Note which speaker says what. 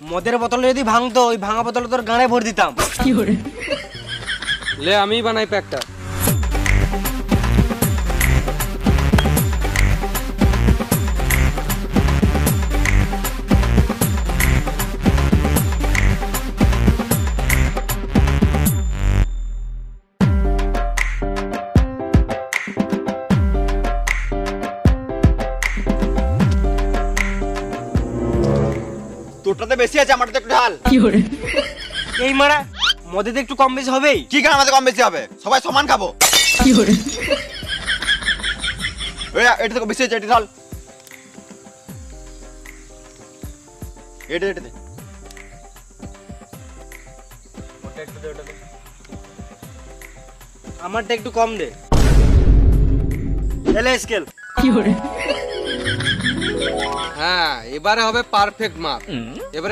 Speaker 1: মদের বোতলে যদি ভাঙতো ওই ভাঙা বোতলে তোর গাঁড়ে ভরে দিতাম।
Speaker 2: লে আমি বানাই প্যাকটা।
Speaker 3: তোরটাতে বেশি আছে, আমারটাতে একটু ঢাল।
Speaker 1: এই মারা মদেতে একটু কম বেশি হবেই।
Speaker 3: কি কেন আমাদের কম বেশি হবে? সবাই সমান খাবো। এটা থেকে বেশি আছে, এটা ঢাল। এটা দে।
Speaker 1: আমারটা একটু কম দে। এলে স্কেল।
Speaker 2: হ্যাঁ, এবারে হবে পারফেক্ট মাপ। এবারে